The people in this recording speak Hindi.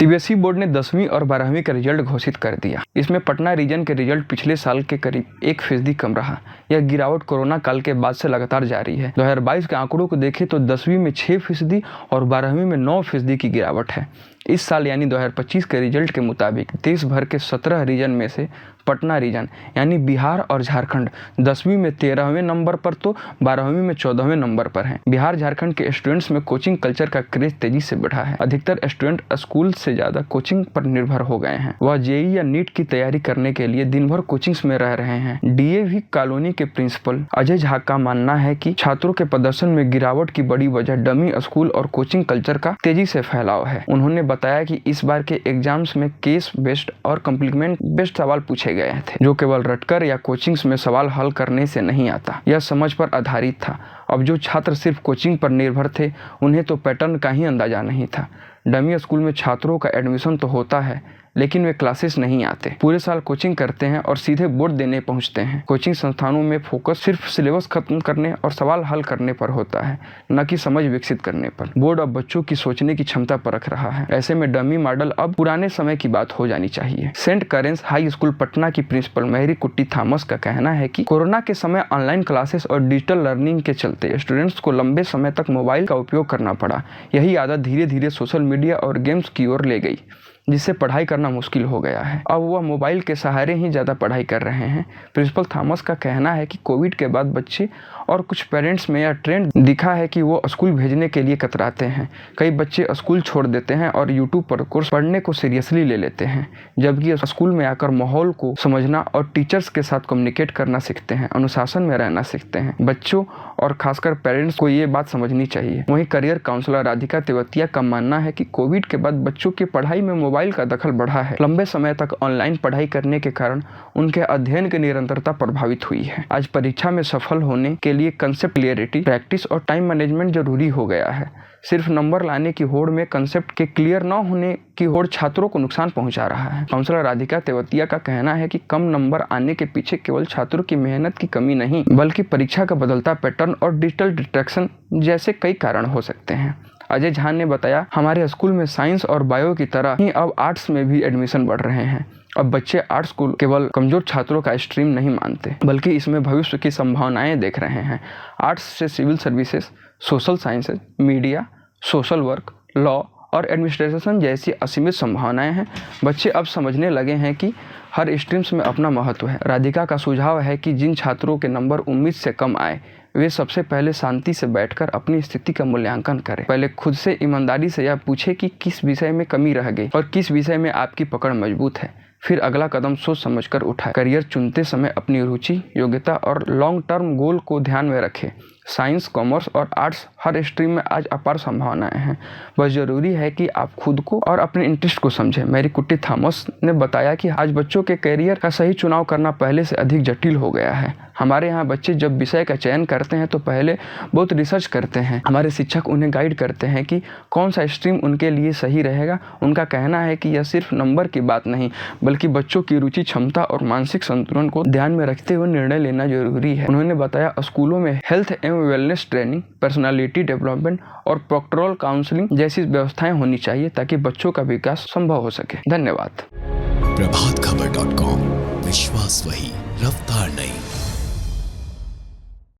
सीबीएसई बोर्ड ने 10वीं और 12वीं का रिजल्ट घोषित कर दिया। इसमें पटना रीजन के रिजल्ट पिछले साल के करीब 1% कम रहा। यह गिरावट कोरोना काल के बाद से लगातार जारी है। 2022 के आंकड़ों को देखें तो 10वीं में 6% और 12वीं में 9% की गिरावट है। इस साल यानी 2025 के रिजल्ट के मुताबिक देश भर के 17 रीजन में से पटना रीजन यानी बिहार और झारखंड 10वीं में 13वें नंबर पर तो 12वीं में 14वें नंबर पर हैं। बिहार झारखंड के स्टूडेंट्स में कोचिंग कल्चर का क्रेज तेजी से बढ़ा है। अधिकतर स्टूडेंट स्कूल से ज्यादा कोचिंग पर निर्भर हो गए हैं। वह जेईई या नीट की तैयारी करने के लिए दिन भर कोचिंग्स में रह रहे हैं। डीएवी कॉलोनी के प्रिंसिपल अजय झा का मानना है कि छात्रों के प्रदर्शन में गिरावट की बड़ी वजह डमी स्कूल और कोचिंग कल्चर का तेजी से फैलाव है। उन्होंने बताया कि इस बार के एग्जाम्स में केस बेस्ड और कॉम्प्लीमेंट बेस्ड सवाल पूछे गए थे, जो केवल रटकर या कोचिंग्स में सवाल हल करने से नहीं आता। यह समझ पर आधारित था। अब जो छात्र सिर्फ कोचिंग पर निर्भर थे, उन्हें तो पैटर्न का ही अंदाजा नहीं था। डमी स्कूल में छात्रों का एडमिशन तो होता है, लेकिन वे क्लासेस नहीं आते। पूरे साल कोचिंग करते हैं और सीधे बोर्ड देने पहुंचते हैं। कोचिंग संस्थानों में फोकस सिर्फ सिलेबस खत्म करने और सवाल हल करने पर होता है, न कि समझ विकसित करने पर। बोर्ड अब बच्चों की सोचने की क्षमता परख रहा है। ऐसे में डमी मॉडल अब पुराने समय की बात हो जानी चाहिए। सेंट करेंस हाई स्कूल पटना की प्रिंसिपल मैरी कुट्टी थॉमस का कहना है कि कोरोना के समय ऑनलाइन क्लासेस और डिजिटल लर्निंग के चलते स्टूडेंट्स को लंबे समय तक मोबाइल का उपयोग करना पड़ा। यही आदत धीरे धीरे सोशल मीडिया और गेम्स की ओर ले गई, जिससे पढ़ाई करना मुश्किल हो गया है। अब वह मोबाइल के सहारे ही ज़्यादा पढ़ाई कर रहे हैं। प्रिंसिपल थॉमस का कहना है कि कोविड के बाद बच्चे और कुछ पेरेंट्स में यह ट्रेंड दिखा है कि वो स्कूल भेजने के लिए कतराते हैं। कई बच्चे स्कूल छोड़ देते हैं और यूट्यूब पर कोर्स पढ़ने को सीरियसली ले लेते हैं, जबकि स्कूल में आकर माहौल को समझना और टीचर्स के साथ कम्युनिकेट करना सीखते हैं, अनुशासन में रहना सीखते हैं। बच्चों और खासकर पेरेंट्स को ये बात समझनी चाहिए। वहीं करियर काउंसलर राधिका तेवतिया का मानना है कि कोविड के बाद बच्चों की पढ़ाई में मोबाइल का दखल बढ़ा है। लंबे समय तक ऑनलाइन पढ़ाई करने के कारण उनके अध्ययन की निरंतरता प्रभावित हुई है। आज परीक्षा में सफल होने के लिए कंसेप्ट क्लियरिटी, प्रैक्टिस और टाइम मैनेजमेंट जरूरी हो गया है। सिर्फ नंबर लाने की होड़ में कंसेप्ट के क्लियर न होने की होड़ छात्रों को नुकसान पहुंचा रहा है। काउंसलर राधिका तेवतिया का कहना है कि कम नंबर आने के पीछे केवल छात्रों की मेहनत की कमी नहीं, बल्कि परीक्षा का बदलता पैटर्न और डिजिटल डिस्ट्रैक्शन जैसे कई कारण हो सकते हैं। अजय झा ने बताया, हमारे स्कूल में साइंस और बायो की तरह ही अब आर्ट्स में भी एडमिशन बढ़ रहे हैं। अब बच्चे आर्ट्स को केवल कमजोर छात्रों का स्ट्रीम नहीं मानते, बल्कि इसमें भविष्य की संभावनाएं देख रहे हैं। आर्ट्स से civil services, social sciences, media, social work, law और एडमिनिस्ट्रेशन जैसी असीमित संभावनाएं हैं। बच्चे अब समझने लगे हैं कि हर स्ट्रीम्स में अपना महत्व है। राधिका का सुझाव है कि जिन छात्रों के नंबर उम्मीद से कम आए, वे सबसे पहले शांति से बैठकर अपनी स्थिति का मूल्यांकन करें। पहले खुद से ईमानदारी से यह पूछे कि किस विषय में कमी रह गई और किस विषय में आपकी पकड़ मजबूत है। फिर अगला कदम सोच समझकर उठाएं। करियर चुनते समय अपनी रुचि, योग्यता और लॉन्ग टर्म गोल को ध्यान में रखें। साइंस, कॉमर्स और आर्ट्स हर स्ट्रीम में आज अपार संभावनाएं हैं। बस जरूरी है कि आप खुद को और अपने इंटरेस्ट को समझें। मैरी कुट्टी थॉमस ने बताया कि आज बच्चों के करियर का सही चुनाव करना पहले से अधिक जटिल हो गया है। हमारे यहाँ बच्चे जब विषय का चयन करते हैं तो पहले बहुत रिसर्च करते हैं। हमारे शिक्षक उन्हें गाइड करते हैं कि कौन सा स्ट्रीम उनके लिए सही रहेगा। उनका कहना है कि यह सिर्फ नंबर की बात नहीं, बल्कि बच्चों की रुचि, क्षमता और मानसिक संतुलन को ध्यान में रखते हुए निर्णय लेना जरूरी है। उन्होंने बताया, स्कूलों में हेल्थ एवं वेलनेस ट्रेनिंग, पर्सनालिटी डेवलपमेंट और प्रोक्टोरल काउंसलिंग जैसी व्यवस्थाएं होनी चाहिए ताकि बच्चों का विकास संभव हो सके। धन्यवाद। प्रभातखबर.com, विश्वास वही, रफ्तार नहीं।